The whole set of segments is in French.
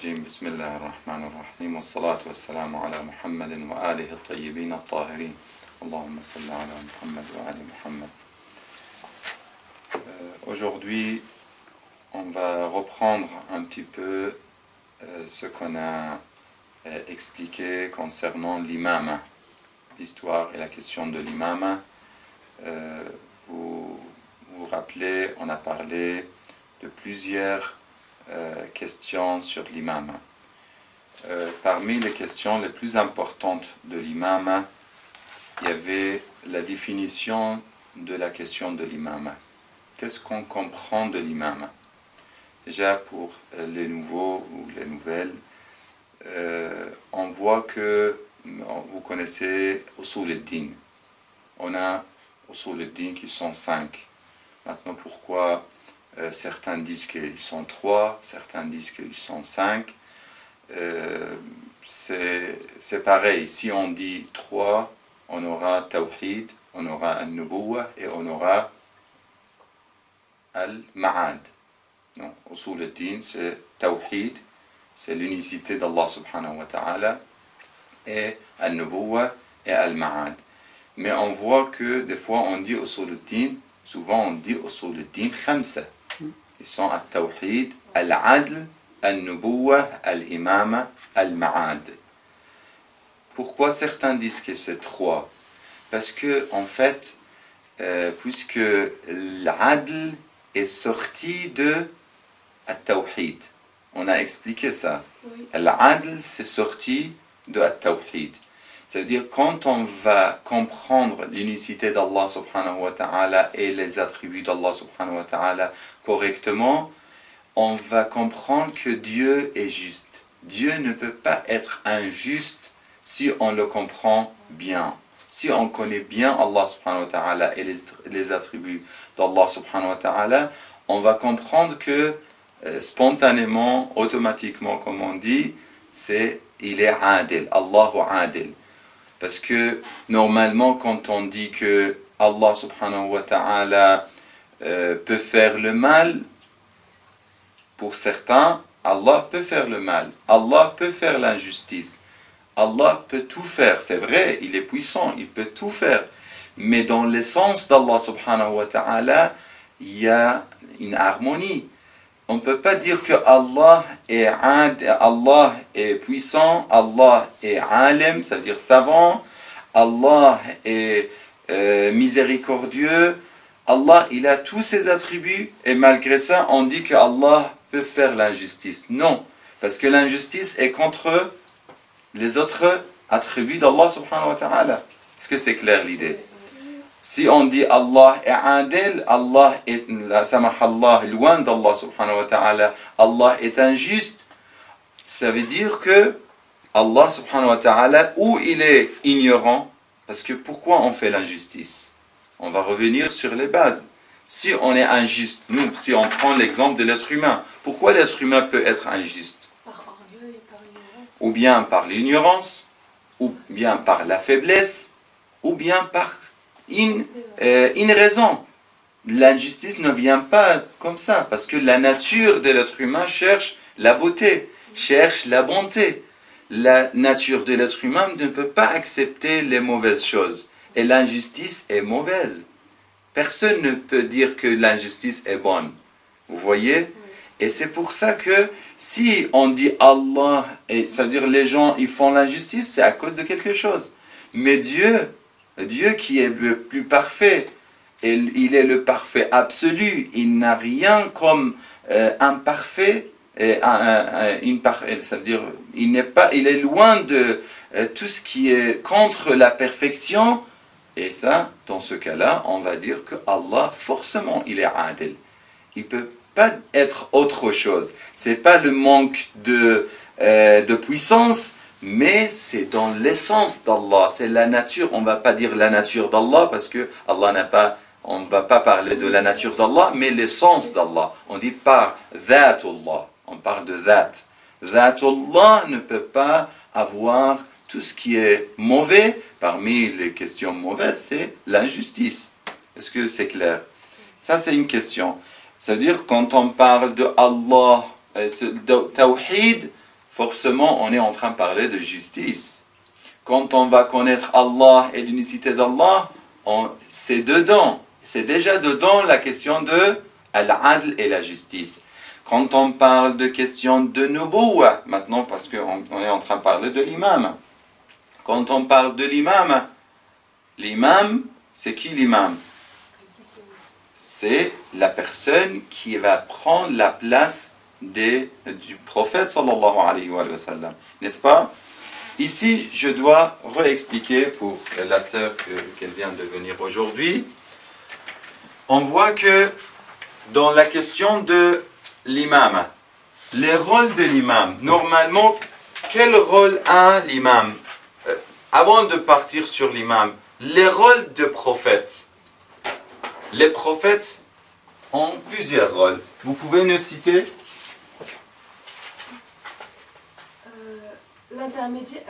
الرجيم بسم الله الرحمن الرحيم والصلاة والسلام على محمد وآله الطيبين الطاهرين اللهم صل على محمد وآل Muhammad. Aujourd'hui, on va reprendre un petit peu ce qu'on a expliqué concernant l'imam, l'histoire et la question de l'imam. Vous vous rappelez, on a parlé de plusieurs questions sur l'imam. Parmi les questions les plus importantes de l'imam, il y avait la définition de la question de l'imam. Qu'est-ce qu'on comprend de l'imam? Déjà pour les nouveaux ou les nouvelles, on voit que vous connaissez Usul al-Din. On a Usul al-Din qui sont 5. Maintenant, pourquoi certains disent qu'ils sont 3, certains disent qu'ils sont 5. C'est pareil, si on dit 3, on aura Tawhid, on aura Al-Nubuwah et on aura Al-Ma'ad. Usul al-Din, c'est Tawhid, c'est l'unicité d'Allah subhanahu wa ta'ala, et Al-Nubuwah et Al-Ma'ad. Mais on voit que des fois on dit Usul al-Din, souvent on dit Usul al-Din khamsa. Ils sont Al-Tawhid, Al-Adl, Al-Nubuwah, Al-Imama, Al-Ma'ad. Pourquoi certains disent que c'est 3? Parce que, en fait, puisque l'Adl est sorti de Al-Tawhid. On a expliqué ça. Oui. L'Adl, c'est sorti de Al-Tawhid. C'est-à-dire, quand on va comprendre l'unicité d'Allah subhanahu wa ta'ala et les attributs d'Allah subhanahu wa ta'ala correctement, on va comprendre que Dieu est juste. Dieu ne peut pas être injuste si on le comprend bien. Si on connaît bien Allah subhanahu wa ta'ala et les attributs d'Allah subhanahu wa ta'ala, on va comprendre que spontanément, automatiquement, comme on dit, il est adil, Allahu adil. Parce que normalement, quand on dit que Allah subhanahu wa ta'ala peut faire le mal, pour certains, Allah peut faire le mal. Allah peut faire l'injustice. Allah peut tout faire. C'est vrai, il est puissant, il peut tout faire. Mais dans l'essence d'Allah subhanahu wa ta'ala, il y a une harmonie. On ne peut pas dire que Allah est puissant, Allah est alim, ça veut dire savant, Allah est miséricordieux, Allah il a tous ses attributs et malgré ça on dit que Allah peut faire l'injustice. Non, parce que l'injustice est contre les autres attributs d'Allah subhanahu wa ta'ala. Est-ce que c'est clair l'idée? Si on dit Allah est adil, Allah est loin d'Allah subhanahu wa ta'ala, Allah est injuste, ça veut dire que Allah subhanahu wa ta'ala, ou il est ignorant, parce que pourquoi on fait l'injustice? On va revenir sur les bases. Si on est injuste, nous, si on prend l'exemple de l'être humain, pourquoi l'être humain peut être injuste? Par orgueil et par ignorance. Ou bien par l'ignorance, ou bien par la faiblesse, ou bien par une raison. L'injustice ne vient pas comme ça, parce que la nature de l'être humain cherche la beauté, cherche la bonté. La nature de l'être humain ne peut pas accepter les mauvaises choses. Et l'injustice est mauvaise. Personne ne peut dire que l'injustice est bonne. Vous voyez? Et c'est pour ça que si on dit Allah, c'est-à-dire les gens ils font l'injustice, c'est à cause de quelque chose. Mais Dieu qui est le plus parfait, et il est le parfait absolu, il n'a rien comme imparfait, ça veut dire il est loin de tout ce qui est contre la perfection, et ça, dans ce cas-là, on va dire que Allah, forcément, il est adil. Il ne peut pas être autre chose. Ce n'est pas le manque de puissance, mais c'est dans l'essence d'Allah, c'est la nature. On ne va pas dire la nature d'Allah parce que Allah n'a pas, on ne va pas parler de la nature d'Allah, mais l'essence d'Allah. On dit par Zatullah, on parle de Zat. Zatullah ne peut pas avoir tout ce qui est mauvais. Parmi les questions mauvaises, c'est l'injustice. Est-ce que c'est clair? Ça, c'est une question. C'est-à-dire, quand on parle de Allah, de Tawhid, forcément on est en train de parler de justice. Quand on va connaître Allah et l'unicité d'Allah, c'est dedans. C'est déjà dedans la question de al-adl et la justice. Quand on parle de question de nubuwa, maintenant parce qu'on est en train de parler de l'imam. Quand on parle de l'imam, l'imam, c'est qui l'imam? C'est la personne qui va prendre la place du prophète sallallahu alayhi wa sallam. N'est-ce pas? Ici, je dois réexpliquer pour la sœur qu'elle vient de venir aujourd'hui. On voit que dans la question de l'imam, les rôles de l'imam, normalement, quel rôle a l'imam? Avant de partir sur l'imam, les rôles de prophète. Les prophètes ont plusieurs rôles. Vous pouvez nous citer? L'intermédiaire.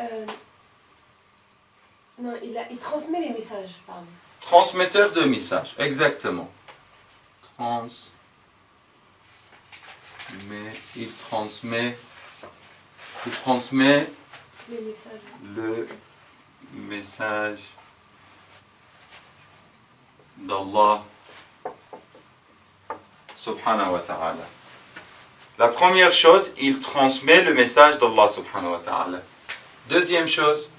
Non, il transmet les messages, pardon. Transmetteur de messages, exactement. Il transmet Les messages. le message d'Allah subhanahu wa ta'ala. La première chose, il transmet le message d'Allah subhanahu wa ta'ala. Deuxième chose,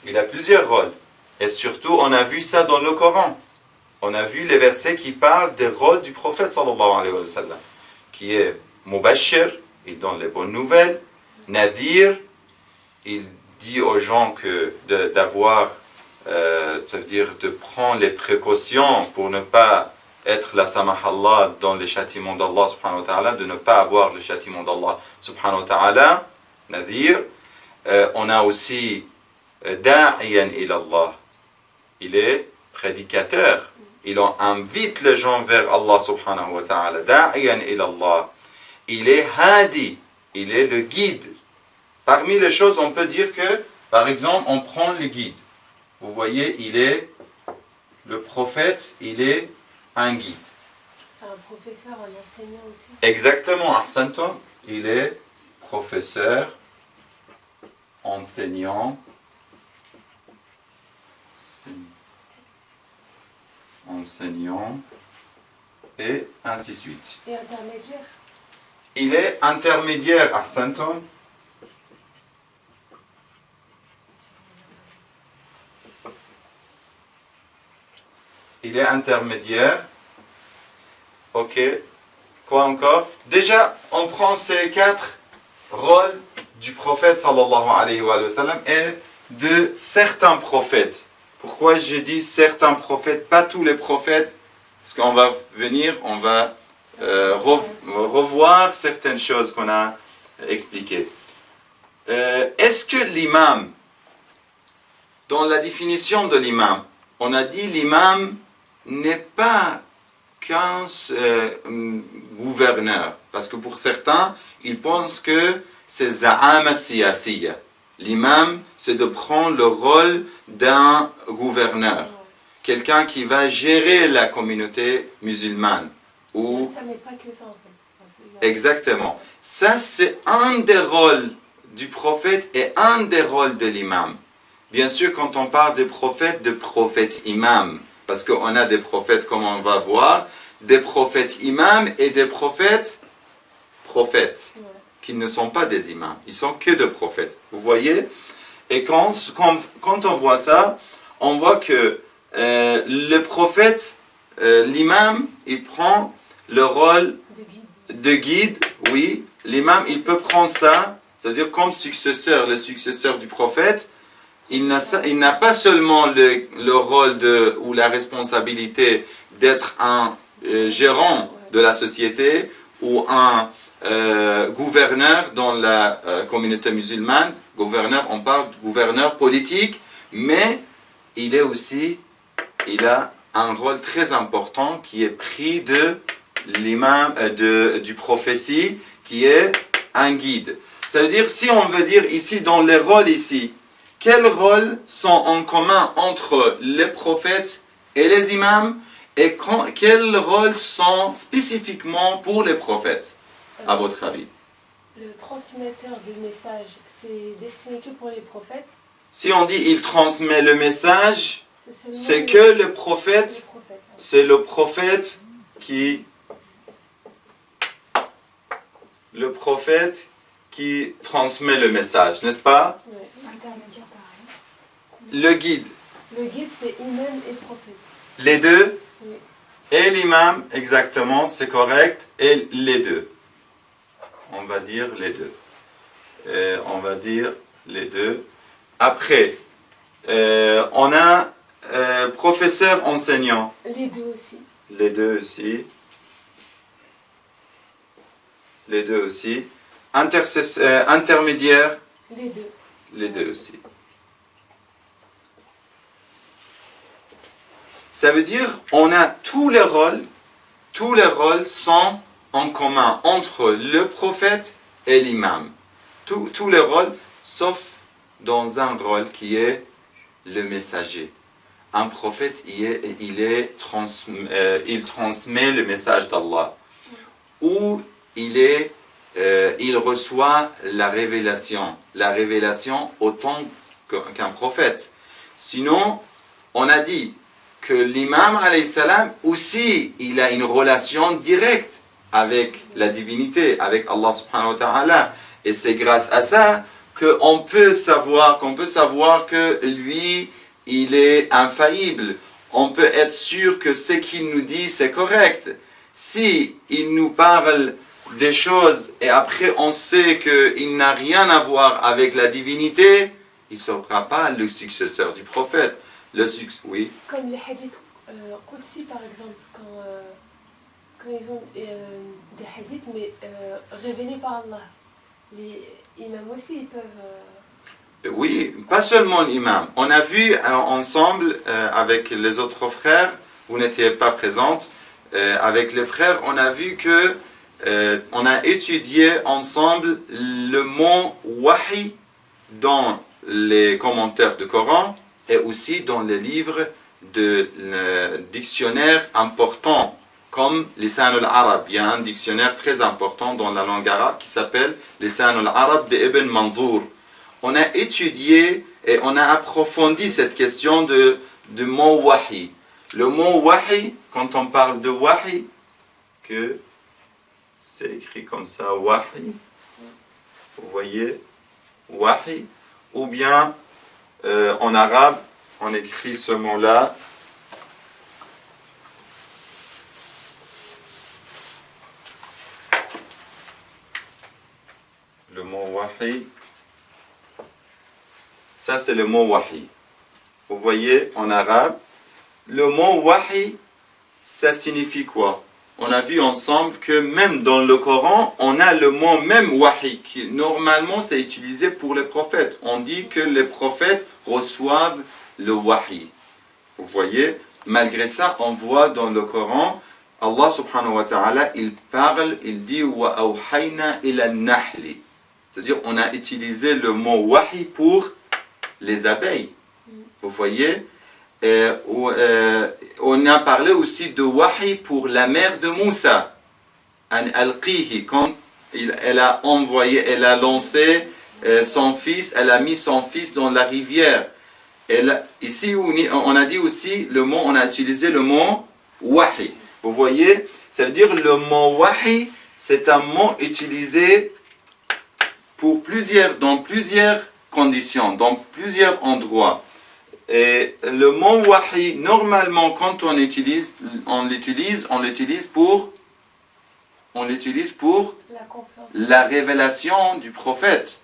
il a plusieurs rôles. Et surtout, on a vu ça dans le Coran. On a vu les versets qui parlent des rôles du prophète sallallahu alayhi wa sallam. Qui est Mubashir, il donne les bonnes nouvelles. Nadir, il dit aux gens d'avoir, ça veut dire de prendre les précautions pour ne pas être la samahallah dans les châtiments d'Allah subhanahu wa ta'ala, de ne pas avoir le châtiment d'Allah subhanahu wa ta'ala. Nadir. On a aussi da'iyan ilallah. Il est prédicateur. Il invite les gens vers Allah subhanahu wa ta'ala. Da'iyan ilallah. Il est hadi. Il est le guide. Parmi les choses, on peut dire que, par exemple, on prend le guide. Vous voyez, il est le prophète, il est un guide. C'est un professeur, un enseignant aussi. Exactement, ahsantum. Il est professeur, enseignant, et ainsi de suite. Et intermédiaire. Il est intermédiaire, ahsantum. Il est intermédiaire. Ok. Quoi encore? Déjà, on prend ces 4 rôles du prophète sallallahu alayhi wa sallam et de certains prophètes. Pourquoi j'ai dit certains prophètes, pas tous les prophètes? Parce qu'on va venir, on va revoir certaines choses qu'on a expliquées. Est-ce que l'imam, dans la définition de l'imam, on a dit l'imam n'est pas qu'un gouverneur. Parce que pour certains, ils pensent que c'est za'ama siyasiya. L'imam, c'est de prendre le rôle d'un gouverneur. Quelqu'un qui va gérer la communauté musulmane. Ou... Ça n'est pas que ça en fait. Exactement. Ça, c'est un des rôles du prophète et un des rôles de l'imam. Bien sûr, quand on parle de prophète imam, parce qu'on a des prophètes, comme on va voir, des prophètes imams et des prophètes qui ne sont pas des imams. Ils sont que des prophètes. Vous voyez? Et quand on voit ça, on voit que le prophète, l'imam, il prend le rôle de guide. Oui, l'imam, il peut prendre ça, c'est-à-dire comme successeur, le successeur du prophète. Il n'a pas seulement le rôle ou la responsabilité d'être un gérant de la société ou un gouverneur dans la communauté musulmane. Gouverneur, on parle de gouverneur politique, mais il a un rôle très important qui est pris de l'imam du prophétie, qui est un guide. Ça veut dire, si on veut dire ici, dans les rôles ici, quels rôles sont en commun entre les prophètes et les imams et quels rôles sont spécifiquement pour les prophètes, à votre avis? le transmetteur du message, c'est destiné que pour les prophètes. Si on dit il transmet le message, C'est seulement c'est les- que le les prophète, prophètes. c'est le prophète qui transmet le message, n'est-ce pas? Ouais. Intermédiaire pareil. Le guide, Le guide, c'est imam et prophète. les deux, Oui. et l'imam, exactement, c'est correct, et les deux. On va dire les deux. On va dire les deux. Après, on a professeur enseignant, Les deux aussi. les deux aussi. Les deux aussi. Intermédiaire, Les deux. les deux aussi. Ça veut dire on a tous les rôles sont en commun entre le prophète et l'imam. Tous les rôles, sauf dans un rôle qui est le messager. Un prophète, il transmet le message d'Allah. Ou il reçoit la révélation autant qu'un prophète. Sinon, on a dit que l'imam alayhi salam aussi, il a une relation directe avec la divinité, avec Allah subhanahu wa ta'ala. Et c'est grâce à ça qu'on peut savoir que lui, il est infaillible. On peut être sûr que ce qu'il nous dit, c'est correct. Si il nous parle des choses et après on sait qu'il n'a rien à voir avec la divinité, il ne sera pas le successeur du prophète. Oui. Comme les hadiths Qudsi par exemple, quand ils ont des hadiths mais révélés par Allah. Les imams aussi ils peuvent. Oui, pas seulement l'imam. On a vu ensemble avec les autres frères, vous n'étiez pas présentes, avec les frères, on a vu que on a étudié ensemble le mot wahi dans les commentaires du Coran et aussi dans les livres de dictionnaires importants comme Lisan al-Arab. Il y a un dictionnaire très important dans la langue arabe qui s'appelle Lisan al-Arab de Ibn Manzour. On a étudié et on a approfondi cette question de mot wahi. Le mot wahi, quand on parle de wahi, que c'est écrit comme ça, wahi, vous voyez, wahi, ou bien en arabe, on écrit ce mot-là, le mot wahi, ça c'est le mot wahi. Vous voyez, en arabe, le mot wahi, ça signifie quoi? On a vu ensemble que même dans le Coran, on a le mot même wahi, qui normalement c'est utilisé pour les prophètes. On dit que les prophètes reçoivent le wahi. Vous voyez, malgré ça, on voit dans le Coran, Allah subhanahu wa ta'ala, il parle, il dit wa awhayna ila nahli. C'est-à-dire, on a utilisé le mot wahi pour les abeilles. Vous voyez, on a parlé aussi de wahi pour la mère de Moussa, an alqihi, quand elle a envoyé, elle a lancé son fils, elle a mis son fils dans la rivière. Ici, on a dit aussi le mot, on a utilisé le mot wahi. Vous voyez, ça veut dire le mot wahi, c'est un mot utilisé pour dans plusieurs conditions, dans plusieurs endroits. Et le mot wahi, normalement, quand on l'utilise pour La confiance. la révélation du prophète,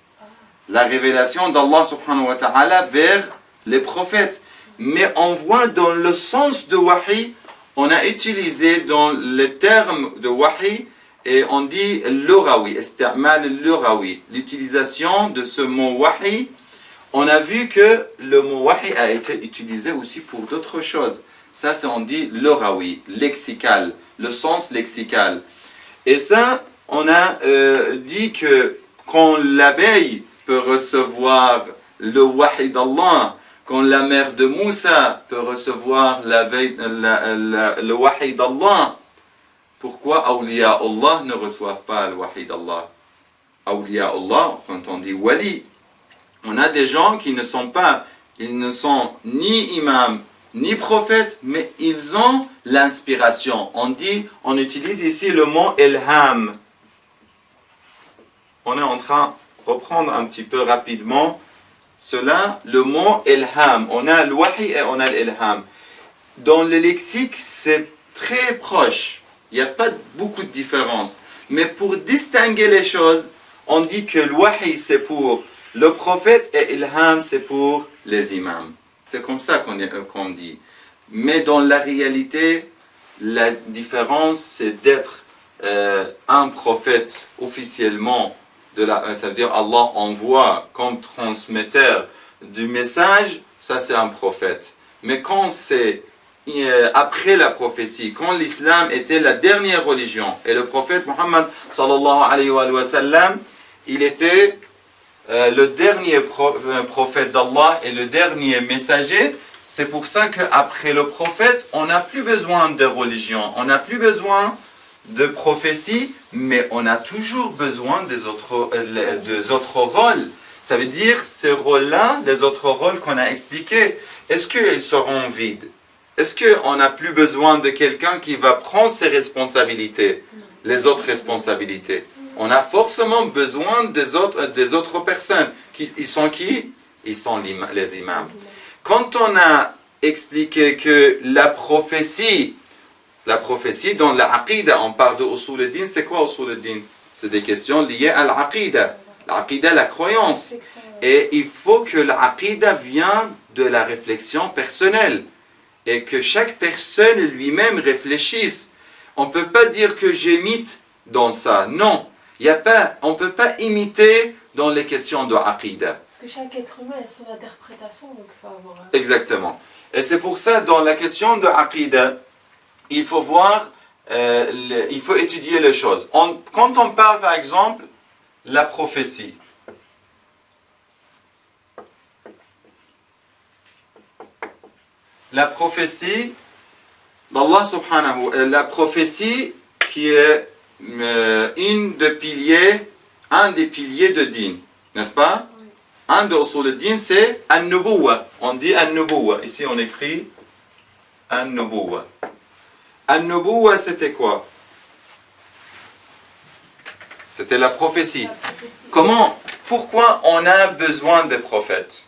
la révélation d'Allah subhanahu wa ta'ala vers les prophètes. Mais on voit dans le sens de wahi, on a utilisé dans les termes de wahi, et on dit l'urawi, isti'mal l'urawi, l'utilisation de ce mot wahi. On a vu que le mot wahi a été utilisé aussi pour d'autres choses. Ça, c'est on dit l'urawi, lexical, le sens lexical. Et ça, on a dit que quand l'abeille peut recevoir le wahi d'Allah, quand la mère de Moussa peut recevoir le wahi d'Allah, pourquoi awliya Allah ne reçoivent pas le wahi d'Allah? awliya Allah, quand on dit wali, on a des gens qui ils ne sont ni imams, ni prophètes, mais ils ont l'inspiration. On utilise ici le mot ilham. On est en train de reprendre un petit peu rapidement cela, le mot ilham. On a le wahi et on a l'ilham. Dans le lexique, c'est très proche. Il n'y a pas beaucoup de différence. Mais pour distinguer les choses, on dit que le wahi c'est pour le prophète et ilham c'est pour les imams. C'est comme ça qu'on dit. Mais dans la réalité, la différence c'est d'être un prophète officiellement. Ça veut dire Allah envoie comme transmetteur du message, ça c'est un prophète. Mais quand c'est après la prophétie, quand l'islam était la dernière religion, et le prophète Muhammad sallallahu alayhi wa sallam, il était le dernier prophète d'Allah et le dernier messager, c'est pour ça qu'après le prophète, on n'a plus besoin de religion, on n'a plus besoin de prophétie, mais on a toujours besoin des autres rôles. Ça veut dire, ces rôles-là, les autres rôles qu'on a expliqués, est-ce qu'ils seront vides? Est-ce qu'on n'a plus besoin de quelqu'un qui va prendre ses responsabilités, les autres responsabilités? On a forcément besoin des autres personnes. Ils sont qui? Ils sont les imams. Quand on a expliqué que la prophétie dans l'aqida, on parle de usul al-din, c'est quoi usul al-din? C'est des questions liées à l'aqida. L'aqida, la croyance. Et il faut que l'aqida vienne de la réflexion personnelle. Et que chaque personne lui-même réfléchisse. On ne peut pas dire que j'imite dans ça. Non. On ne peut pas imiter dans les questions de aqida. Parce que chaque être humain a son interprétation, donc il faut avoir... Exactement. Et c'est pour ça, dans la question de aqida, il faut voir, il faut étudier les choses. Quand on parle, par exemple, la prophétie. La prophétie d'Allah subhanahu, la prophétie qui est un des piliers de din, n'est-ce pas? Oui. Un de usul al-din c'est an-nubuwa. On dit an-nubuwa. Ici on écrit an-nubuwa. An-nubuwa c'était quoi? C'était la prophétie. Pourquoi on a besoin de prophètes?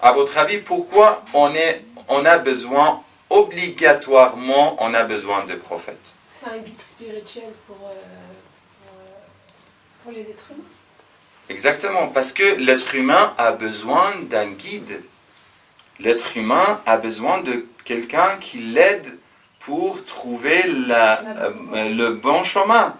À votre avis, pourquoi on a besoin, obligatoirement, on a besoin de prophètes? C'est un guide spirituel pour les êtres humains. Exactement, parce que l'être humain a besoin d'un guide. L'être humain a besoin de quelqu'un qui l'aide pour trouver le bon chemin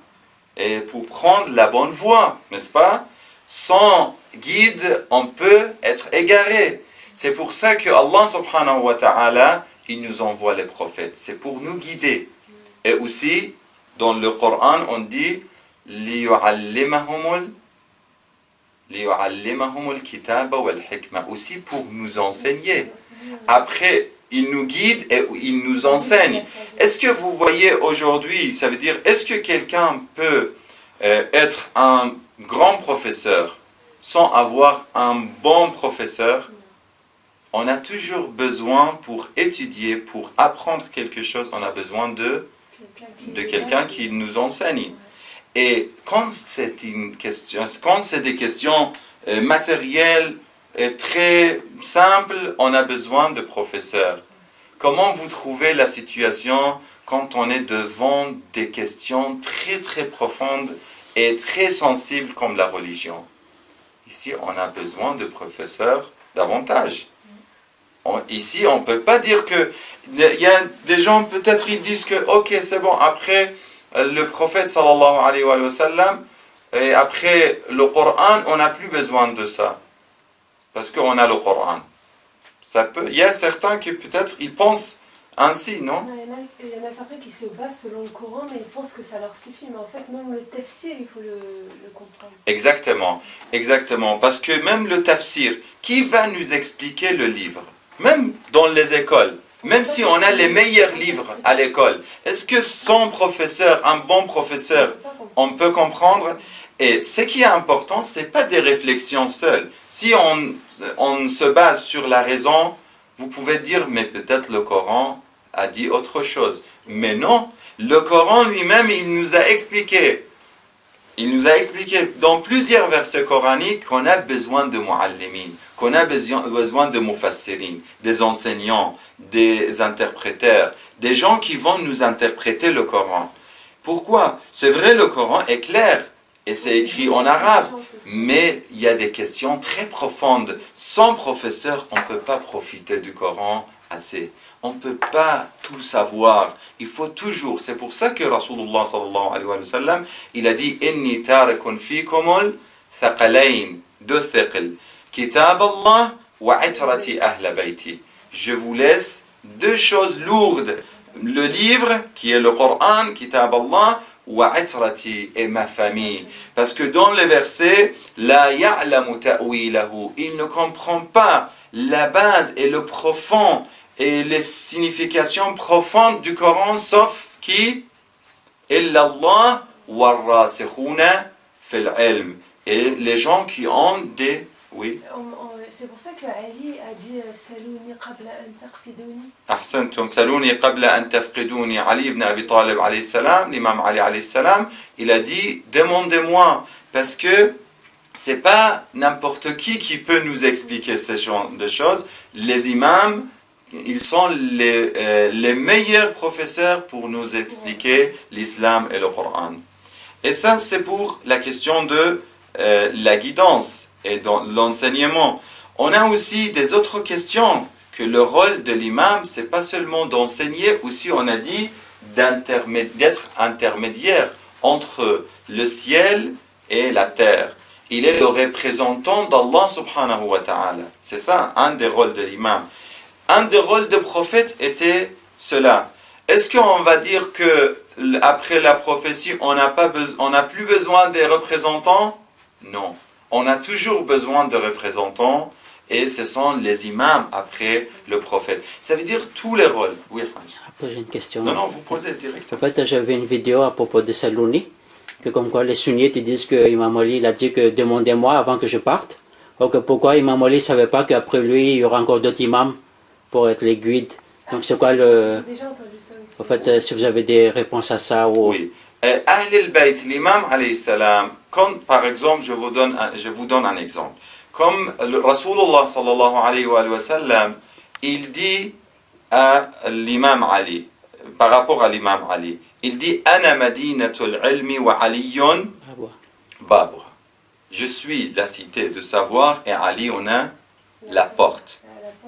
et pour prendre la bonne voie, n'est-ce pas? Sans guide, on peut être égaré. C'est pour ça que Allah subhanahu wa ta'ala, il nous envoie les prophètes. C'est pour nous guider. Et aussi, dans le Coran, on dit لِيُعَلِّمَهُمُ الْكِتَابَ وَالْحِكْمَةِ. Aussi pour nous enseigner. Après, il nous guide et il nous enseigne. Est-ce que vous voyez aujourd'hui, ça veut dire, est-ce que quelqu'un peut être un grand professeur sans avoir un bon professeur? On a toujours besoin, pour étudier, pour apprendre quelque chose, on a besoin de quelqu'un qui nous enseigne. Et quand c'est des questions matérielles et très simples, on a besoin de professeurs. Comment vous trouvez la situation quand on est devant des questions très très profondes et très sensibles comme la religion? Ici, on a besoin de professeurs davantage. Ici, on ne peut pas dire que... Il y a des gens, peut-être, ils disent que, ok, c'est bon, après le prophète, sallallahu alayhi wa sallam, et après le Coran, on n'a plus besoin de ça. Parce qu'on a le Coran. Il y a certains qui, peut-être, ils pensent ainsi, non? Il y en a certains qui se basent selon le Coran, mais ils pensent que ça leur suffit. Mais en fait, même le tafsir, il faut le comprendre. Exactement, exactement. Parce que même le tafsir, qui va nous expliquer le livre? Même dans les écoles, même si on a les meilleurs livres à l'école, est-ce que sans professeur, un bon professeur, on peut comprendre? Et ce qui est important, ce n'est pas des réflexions seules. Si on se base sur la raison, vous pouvez dire, mais peut-être le Coran a dit autre chose. Mais non, le Coran lui-même, il nous a expliqué dans plusieurs versets coraniques qu'on a besoin de mu'allimin, qu'on a besoin de mufassirin, des enseignants, des interpréteurs, des gens qui vont nous interpréter le Coran. Pourquoi? C'est vrai, le Coran est clair et c'est écrit en arabe, mais il y a des questions très profondes. Sans professeur, on ne peut pas profiter du Coran assez. On ne peut pas tout savoir. Il faut toujours. C'est pour ça que Rasulullah sallallahu alayhi wa sallam, il a dit Inni tarakun fikumul thaqalayn, deux thaqal. Kitab Allah wa itrati ahla bayti. Je vous laisse deux choses lourdes. Le livre, qui est le Coran, Kitab Allah, wa itrati, et ma famille. Parce que dans le verset, la ya'lamu ta'wilahu, il ne comprend pas la base et le profond et les significations profondes du Coran, sauf qui? Illallah wa rasikhuna fil ilm. Et les gens qui ont des... Oui. C'est pour ça que Ali a dit Salouni qabla an taqfiduni. Ahsantum, Salouni qabla an tafqiduni. Ali ibn Abi Talib alayhi salam, l'imam Ali alayhi salam, il a dit demandez-moi, parce que c'est pas n'importe qui peut nous expliquer ces genres de choses. Les imams, ils sont les meilleurs professeurs pour nous expliquer l'islam et le Coran. Et ça, c'est pour la question de la guidance et dans l'enseignement. On a aussi des autres questions, que le rôle de l'imam, c'est pas seulement d'enseigner, aussi on a dit d'être intermédiaire entre le ciel et la terre. Il est le représentant d'Allah subhanahu wa ta'ala. C'est ça, un des rôles de l'imam. Un des rôles de prophète était cela. Est-ce qu'on va dire que après la prophétie, on n'a plus besoin des représentants? Non. On a toujours besoin de représentants et ce sont les imams après le prophète. Ça veut dire tous les rôles. Oui, après j'ai une question. Non, vous posez directement. En fait, j'avais une vidéo à propos de Salouni, que comme quoi les sunnites ils disent que Imam Ali il a dit que demandez-moi avant que je parte. Donc pourquoi Imam Ali ne savait pas qu'après lui il y aura encore d'autres imams pour être les guides. Donc c'est quoi le... J'ai déjà entendu ça aussi. En fait, si vous avez des réponses à ça ou... Oui. Ahl al-Bayt, l'imam alayhi salam, comme par exemple, je vous donne un exemple. Comme le Rasulullah sallallahu alayhi wa sallam, il dit à l'imam Ali, par rapport à l'imam Ali, il dit Ana madinatul ilmi wa aliyun babuha. Je suis la cité de savoir et Ali on a la porte.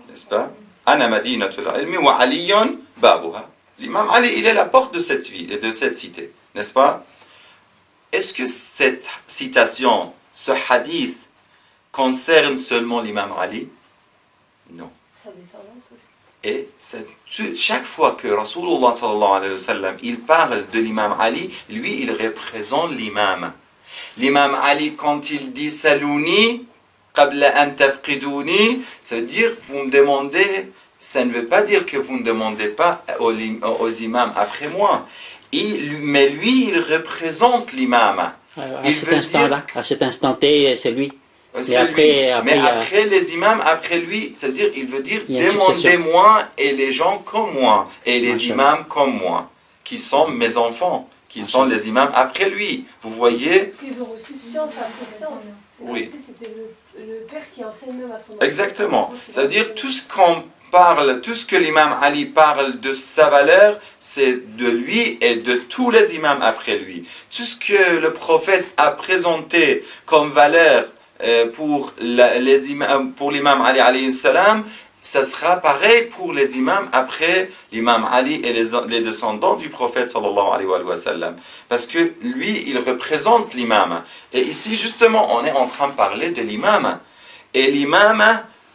N'est-ce pas? Ana madinatul ilmi wa aliyun babuha. L'imam Ali, il est la porte de cette ville et de cette cité. N'est-ce pas? Est-ce que cette citation, ce hadith, concerne seulement l'imam Ali? Non. Sa descendance aussi. Et chaque fois que Rasulullah sallallahu alayhi wa sallam, il parle de l'imam Ali, lui, il représente l'imam. L'imam Ali, quand il dit Salouni, qabla an tafqiduni, ça veut dire vous me demandez, ça ne veut pas dire que vous ne demandez pas aux imams après moi. Mais lui, il représente l'imam. À cet instant-là, à cet instant T, c'est lui. Mais après les imams, après lui, ça veut dire, il veut dire demandez-moi et les gens comme moi, et les imams comme moi, qui sont mes enfants, qui sont les imams après lui. Vous voyez? Parce qu'ils ont reçu science après science. C'est comme si c'était le père qui enseigne même à son enfant. Exactement. Ça veut dire tout ce qu'on parle, tout ce que l'imam Ali parle de sa valeur, c'est de lui et de tous les imams après lui. Tout ce que le prophète a présenté comme valeur pour l'imam Ali alayhi salam, ça sera pareil pour les imams après l'imam Ali et les descendants du prophète sallallahu alayhi wa sallam. Parce que lui, il représente l'imam. Et ici, justement, on est en train de parler de l'imam. Et l'imam,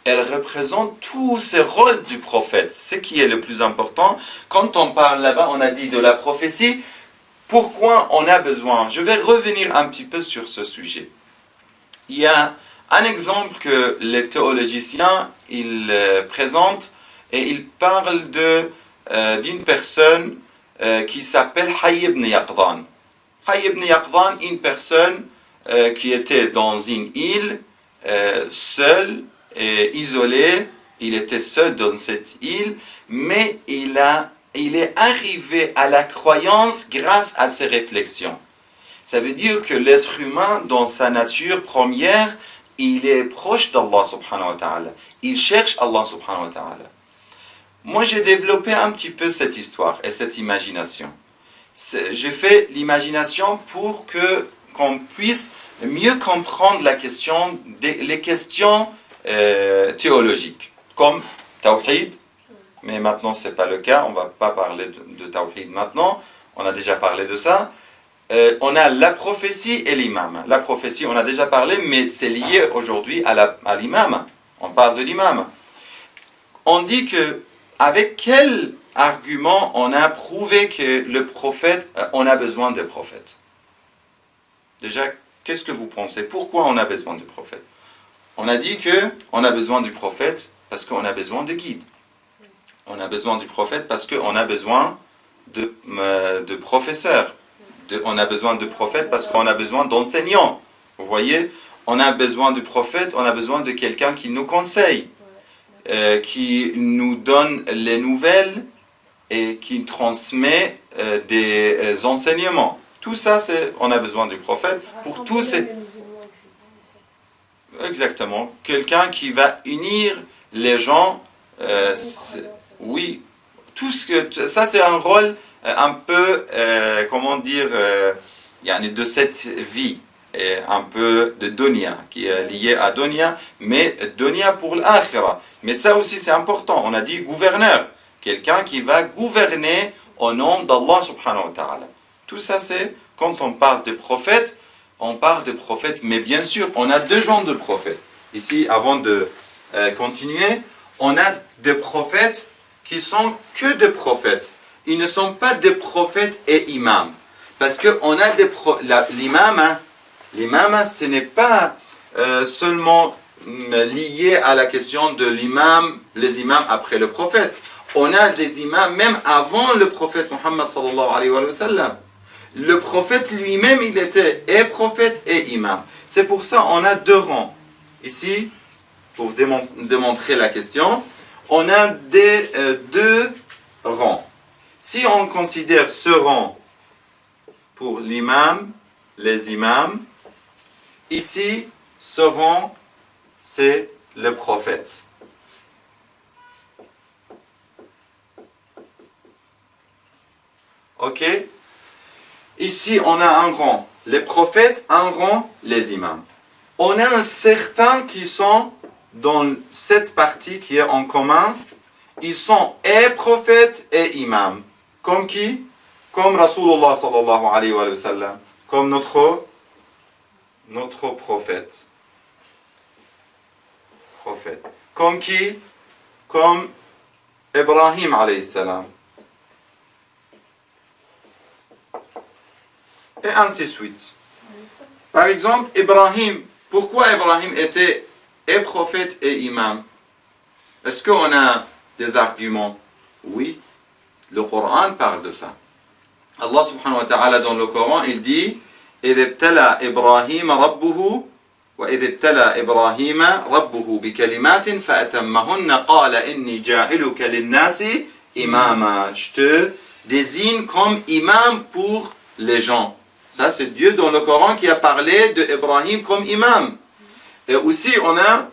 elle représente tous ces rôles du prophète. Ce qui est le plus important. Quand on parle là-bas, on a dit de la prophétie. Pourquoi on a besoin? Je vais revenir un petit peu sur ce sujet. Il y a un exemple que les théologiciens ils présentent et ils parlent d'une personne qui s'appelle Hayy ibn Yaqdhan. Hayy ibn Yaqdhan, une personne qui était dans une île, seul et isolé. Il était seul dans cette île, mais il est arrivé à la croyance grâce à ses réflexions. Ça veut dire que l'être humain, dans sa nature première, il est proche d'Allah subhanahu wa ta'ala. Il cherche Allah subhanahu wa ta'ala. Moi, j'ai développé un petit peu cette histoire et cette imagination. J'ai fait l'imagination pour qu'on puisse mieux comprendre les questions théologiques, comme Tawhid, mais maintenant ce n'est pas le cas, on ne va pas parler de Tawhid maintenant, on a déjà parlé de ça. On a la prophétie et l'imam. La prophétie, on a déjà parlé, mais c'est lié aujourd'hui à l'imam. On parle de l'imam. On dit que, avec quel argument on a prouvé que le prophète, on a besoin des prophètes? Déjà, qu'est-ce que vous pensez? Pourquoi on a besoin du prophète? On a dit qu'on a besoin du prophète parce qu'on a besoin de guide. On a besoin du prophète parce qu'on a besoin de professeurs. On a besoin de prophètes parce qu'on a besoin d'enseignants. Vous voyez? On a besoin du prophète, on a besoin de quelqu'un qui nous conseille, qui nous donne les nouvelles et qui transmet des enseignements. Tout ça, on a besoin du prophète. Pour tous ces... Exactement. Quelqu'un qui va unir les gens. Oui. Tout ça, c'est un rôle un peu, comment dire, de cette vie. Et un peu de dunya, qui est lié à dunya, mais dunya pour l'akhira. Mais ça aussi, c'est important. On a dit gouverneur. Quelqu'un qui va gouverner au nom d'Allah subhanahu wa ta'ala. Tout ça, c'est, quand on parle de prophètes, on parle de prophètes, mais bien sûr, on a deux genres de prophètes. Ici, avant de continuer, on a des prophètes qui sont que des prophètes. Ils ne sont pas des prophètes et imams. Parce qu'on a l'imam, l'imam, ce n'est pas seulement lié à la question de l'imam, les imams après le prophète. On a des imams même avant le prophète Muhammad sallallahu alayhi wa sallam. Le prophète lui-même, il était et prophète et imam. C'est pour ça qu'on a deux rangs. Ici, pour démontrer la question, on a deux rangs. Si on considère ce rang pour l'imam, les imams, ici, ce rang, c'est le prophète. Ok? Ici, on a un rang, les prophètes, un rang, les imams. On a un certain qui sont dans cette partie qui est en commun. Ils sont et prophètes et imams. Comme qui? Comme Rasulullah sallallahu alayhi wa sallam. Comme notre prophète. Comme qui? Comme Ibrahim alayhi salam. Et ainsi de suite. Par exemple, Ibrahim. Pourquoi Ibrahim était et prophète et imam? Est-ce qu'on a des arguments? Oui. Le Coran parle de ça. Allah subhanahu wa ta'ala dans le Coran, il dit إِذِ ابْتَلَى إِبْرَاهِيمَ رَبُّهُ وَإِذِ ابْتَلَى إِبْرَاهِيمَ رَبُّهُ بِكَلِمَاتٍ فَأَتَمَّهُنَّ قَالَ إِنِّي جَاعِلُكَ لِلنَّاسِ إِمَامًا. Je te désigne comme imam pour les gens. Ça, c'est Dieu dans le Coran qui a parlé d'Ibrahim comme imam. Et aussi, on a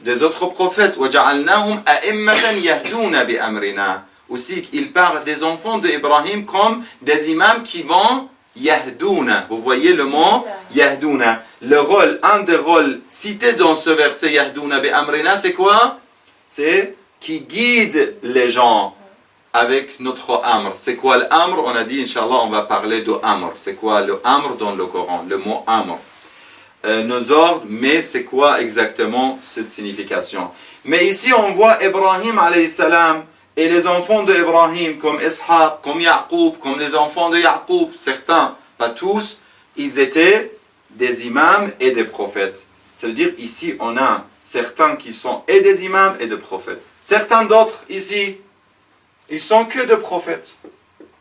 des autres prophètes. وَجَعَلْنَاهُمْ أَئِمَّةً يَهْدُونَ بِأَمْرِنَا. Aussi, il parle des enfants d'Ibrahim comme des imams qui vont Yahdouna. Vous voyez le mot Yahdouna. Le rôle, un des rôles cités dans ce verset Yahdouna bi'amrina, c'est quoi? C'est qui guide les gens avec notre amr. C'est quoi l'amr? On a dit, Inch'Allah, on va parler de amr. C'est quoi le amr dans le Coran? Le mot amr. Nos ordres, mais c'est quoi exactement cette signification? Mais ici, on voit Ibrahim alayhi salam et les enfants d'Ibrahim, comme Ishaq, comme Yaqub, comme les enfants de Yaqub, certains, pas tous, ils étaient des imams et des prophètes. Ça veut dire ici, on a certains qui sont et des imams et des prophètes. Certains d'autres ici, ils sont que des prophètes.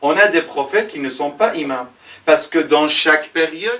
On a des prophètes qui ne sont pas imams. Parce que dans chaque période,